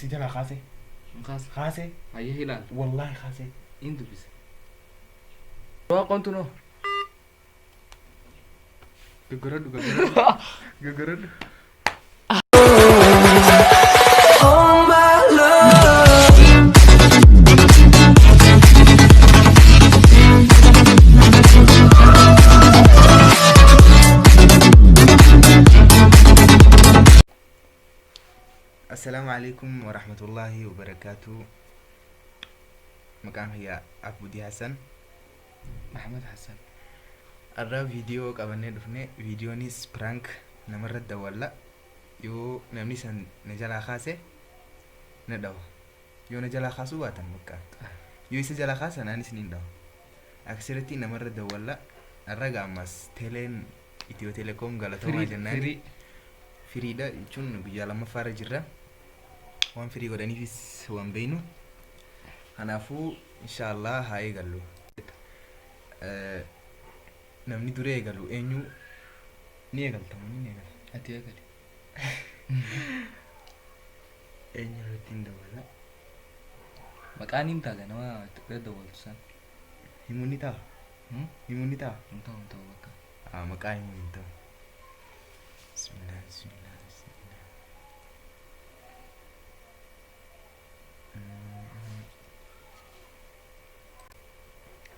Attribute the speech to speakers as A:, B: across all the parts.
A: سجل خاسي
B: خاص
A: خاسي
B: أيه هلال
A: والله خاسي
B: إنتو بس وقنتو نو جرد جرد
A: السلام عليكم ورحمة الله وبركاته. مكان هي أبو دي حسن.
B: محمد حسن
A: الرا فيديو قبلنا دفنة فيديو نيس برانك نمرة دولا يو نمني سن نجلا خاسة نداو يو نجلا خاسو باتن مكان يو يسجلا خاسة ناني سنين داو أكثرتي نمرة دولا الرا قامس تلين إتيو تيليكوم غلطوا ما جناني فريدا يجون بيجالا مفارج جرا وان فري godhanii fis waan beeynu kanaafuu inshallah haa eegallu namni duree eegalu eenyu ni eegaltamu ni eegala
B: أتي أكل
A: eenyu irratti hin dabala
B: مكان إنت أنا ما تقدر والسان
A: himuun ni ta'a himuun ni ta'a
B: أنت بكا
A: maqaa himuun hin ta'u bismillah bismillah bismillah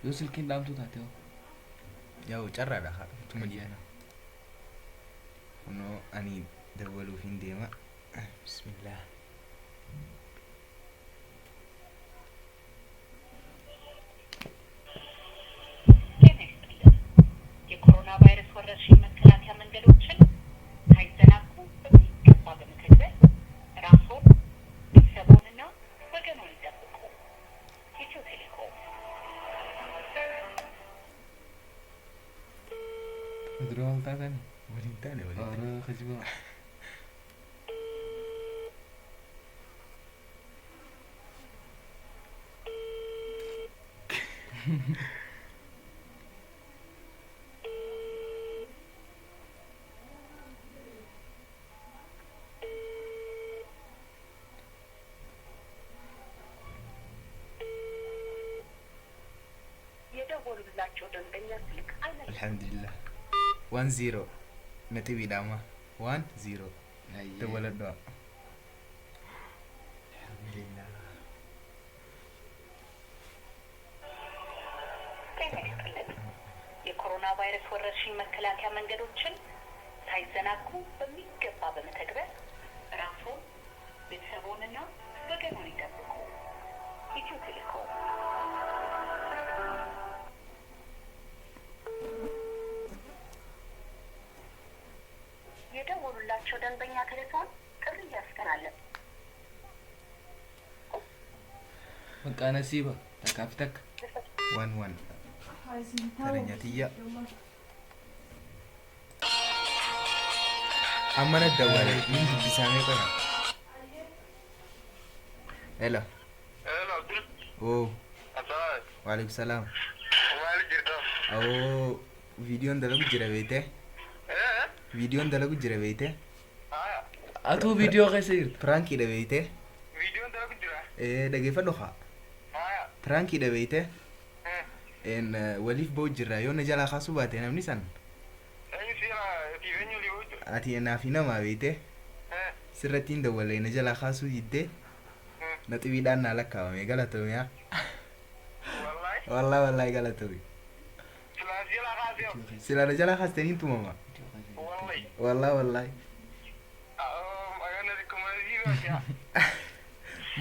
B: يوصل كين دام تو تاتيو
A: yaa'u carraadha haa tuma diyaana kunoo ani dabaluuf hin deema bismillah
C: የኮሮና ቫይረስ ወረርሽኝ መከላከያ መንገዶችን ሳይዘናጉ በሚገባ በመተግበር ራስዎን ቤተሰቦንና ወገኖን ይጠብቁ። ኢትዮ ቴሌኮም
B: مدرون تاتني
A: waliin taane waliin taane
B: أنا خجبا
C: የደወሉላቸው ደንበኛ ስልክ አይነሳ።
A: alhamdulillah 10 nati bidama 10 dabaladwa alhamdulillah
C: ጤና ይስጥልን። የኮሮና ቫይረስ ወረርሽኝ መከላከያ መንገዶችን ሳይዘናጉ በሚገባ በመተግበር ራስዎን ቤተሰቦንና ወገኖን ይጠብቁ። ኢትዮ ቴሌኮም የደወሉላቸው ደንበኛ ቴሌፎን ጥሪ እያስተላለፈ
B: مكان نسيبة تكافتك
A: 11 taranya tiya amana dawale min bisame kana hello
D: Hello, Abdul.
A: oh
D: Asal.
A: waalaikum salam
D: Mali jirta.
A: oh videoon dalagu jira beete videoon dalagu jira beete
D: Aya.
B: أتو فيديو غير
A: pranki da beete
D: Video dalagu jira.
A: dhageeffadhu haa
D: Aya.
A: pranki da beete en waliif ba'u jirra yoo na jalaa kaasuu baate namni san
D: Ini sih TV nya lihat.
A: ati naafi namaa beete sirrattiin dawwalee na jalaa kaasuu diddee na xibiidhaan naa lakkaawame galatoomi haa
D: Wallahi.
A: wallahi galatoomi
D: Selasi lah kasih.
A: sila na jalaa kaastaniin tumama
D: Wallahi.
A: wallahi
D: Ayo nanti kemana aja.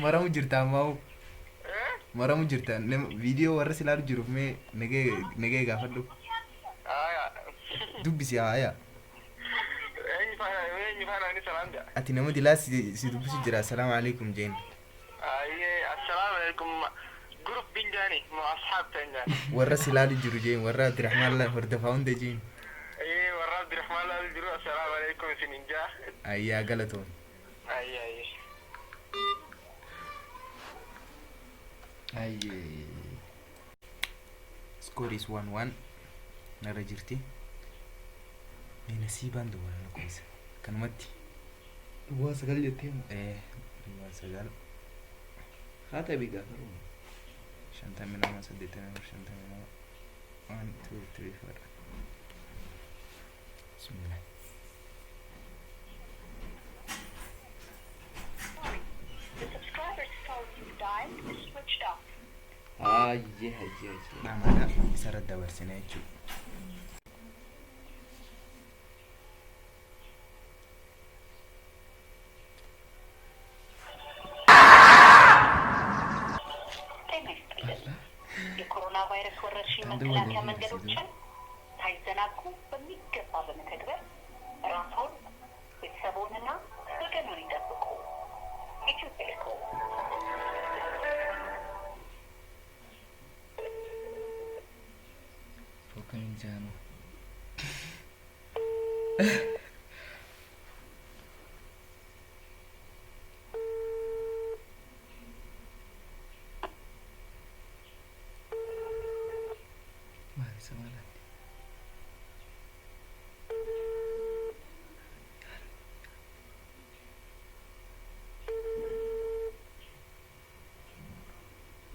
A: maramu jirta ammaa maramu jirta viidiyoo warra silaalu jiruuf mee nagee gaafadhu
D: Aya.
A: dubbisi haaya
D: Ini fana ini salam ya.
A: ati nama dilaa si dubbisu jira assalaamu alaikum jeen
D: Aye, assalamualaikum. Grup binjani, mau ashab tanjani.
A: warra silaalu jiru jeen warra abdirahmaan la hordofaa hunda jeen
D: Aye, warra Abdurrahman lalu juru assalamualaikum sininja.
A: ayyaa galatoon
D: Aye, aye.
B: أي
A: score is 1-1 narra jirti mee nasiibaan dawwala lakkoofsa kanumatti
B: هو سجل يتيم
A: duwwaa sagal
B: Haata bigaa karuma.
A: 52 82 1 2 3 4 bismillah.
C: The subscriber's phone you've dialed is switched off.
B: Hayyee.
A: Dhamaadha isarra dabarsina jechuudha.
C: ጤና ይስጥልን። የኮሮና ቫይረስ ወረርሽኝ መከላከያ መንገዶችን ሳይዘናጉ በሚገባ በመተግበር ራስዎን፣ ቤተሰቦንና ወገኑን ይጠብቁ። ኢትዮ ቴሌኮም።
B: Pokoknya jangan. Mari semangat.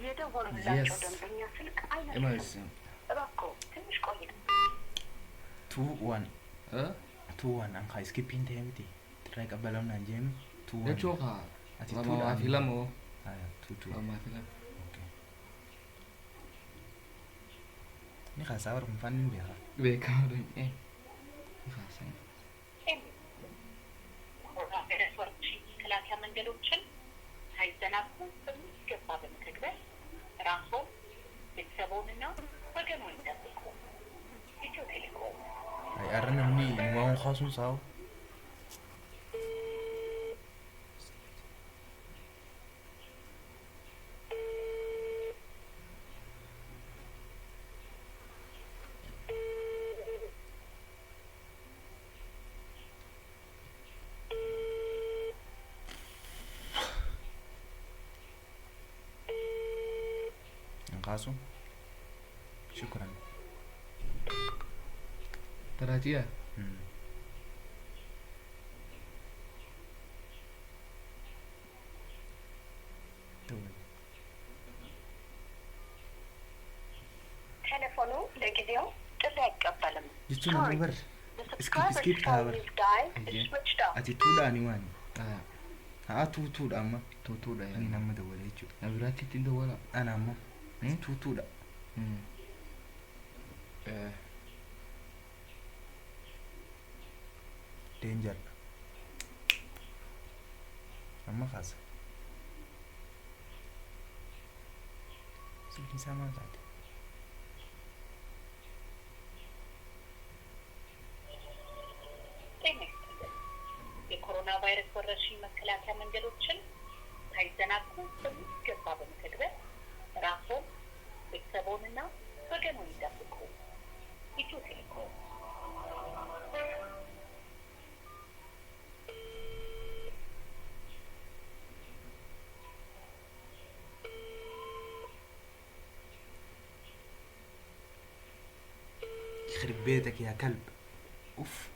C: የደወሉላቸው ደንበኛ ስልክ አይነቱ
B: Emas.
C: እባክዎ ትንሽ ቆይታ
A: 2 1
B: Eh?
A: 2 1 ang skipping ta'e miti tirraa qabbalamnaan jeenu 2 1
B: Jechuun haa.
A: Ati
B: Lama
A: tuudhaan.
B: film oh.
A: Aya 2 2
B: Lama film.
A: okay ni khaasaa warra fannin beeka
B: Beekamaa dha. Ifaasan.
C: ኮሮና ቫይረስ ወረርሽኝ መከላከያ መንገዶችን ሳይዘናጉ በሚገባ በመተግበር ራስዎን፣ ቤተሰቦንና ወገኑን ይጠብቁ። ኢትዮ ቴሌኮም።
A: ay arra namni waan kaasuun saawu ang kaso shukran
B: Teraji ya?
C: ቴሌፎኑ ለጊዜው ጥሪ አይቀበልም።
A: jechuun namni bar
C: The subscriber's
A: skip
C: phone
A: bar
C: you've dialed is switched off.
A: ati tuudhaani waan
B: Ah,
A: haa tuutuudha amma
B: tutuudha
A: ani
B: ya.
A: nama dawwale jechuudha
B: Na biraatti ittiin dawwala.
A: ana ammoo tuutuudha
B: Eh,
A: danger amma kaasa silkii isaa maal taate
C: ጤና ይስጥልን። የኮሮና ቫይረስ ወረርሽኝ መከላከያ መንገዶችን ሳይዘናጉ በሚገባ በመተግበር ራስዎን፣ ቤተሰቦንና ወገኑን ይጠብቁ። ኢትዮ ቴሌኮም።
A: يخرب بيتك يا كلب اوف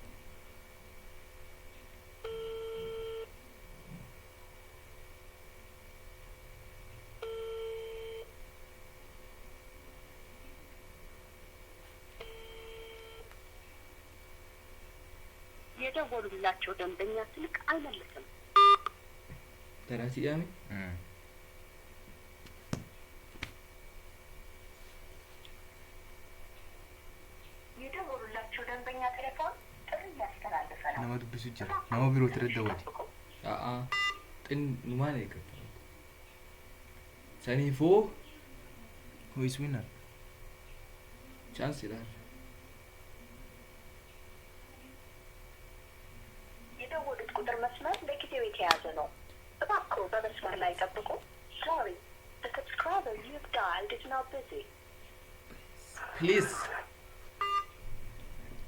C: የደወሉላቸው ደንበኛ ስልክ አይመልስም።
B: teraji ya mi?
C: የደወሉላቸው ደንበኛ ቴሌፎን ጥሪ እያስተላለፈ ነው።
A: nama dubbisu jira nama birootti irra dawwate
B: Ah, xin numaan eeggatu. Saniifuu
A: who is winner
B: chaansiidhaan.
C: የደወሉት ቁጥር መስመር ለጊዜው የተያዘ ነው። እባክዎ በመስመር ላይ ጠብቁ። Sorry, the subscriber you've dialed is now busy.
B: Please.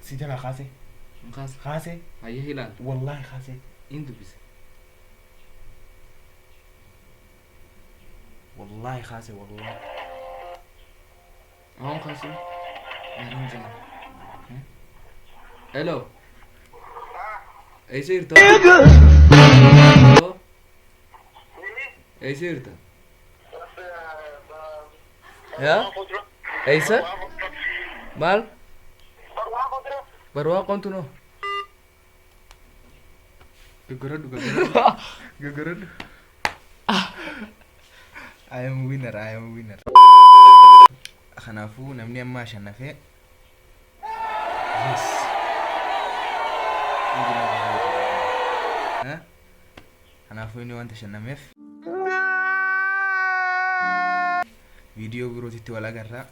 A: si jala kaase
B: Makaas.
A: kaase
B: Hayyee hilaan.
A: wallahi kaase
B: In dubbise.
A: wallahi kaase wallahi
B: Ahoon kaasuu. Maaliin jala. Hello. Eessa jirtu? Hello. Eessa jirta? Yaa? Eessa? Maal? Barwaa qontunoo?
A: Gaggaradhu gaggaradhu. I am winner. Kanaafuu namni amma ashannafee yes. Kanaafuu inni wanta ashannameef viidiyoo birootitti wal agarra.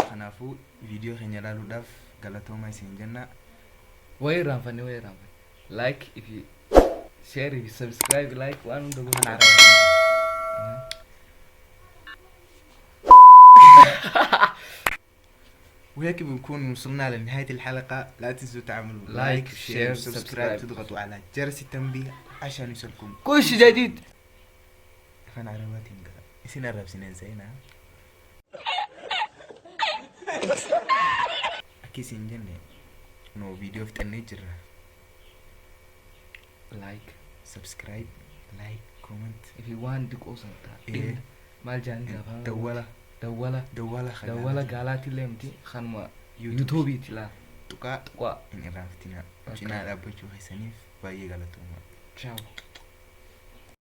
A: Kanaafuu viidiyoo keenya ilaaluudhaaf galatoomaa isin jenna.
B: Wayii irraanfanne. Like if you share if you subscribe like waan hunda godhaa.
A: وهيك بنكون وصلنا لنهاية الحلقة. لا تنسوا تعملوا لايك شير سبسكرايب تضغطوا على جرس التنبيه عشان يوصلكم
B: كل شيء جديد.
A: فانا عرباتي نقرا اسين الرب سنين زينا اكيد سنجنة نو فيديو في النجر.
B: Like,
A: subscribe, like, comment.
B: if you want to go somewhere. Mal jangan gafah. Dawala galati lemti khanma YouTube tila.
A: Tuka
B: Kwa
A: in iraftina. Cina ada bacu hasanif bayi galatuma.
B: ciao.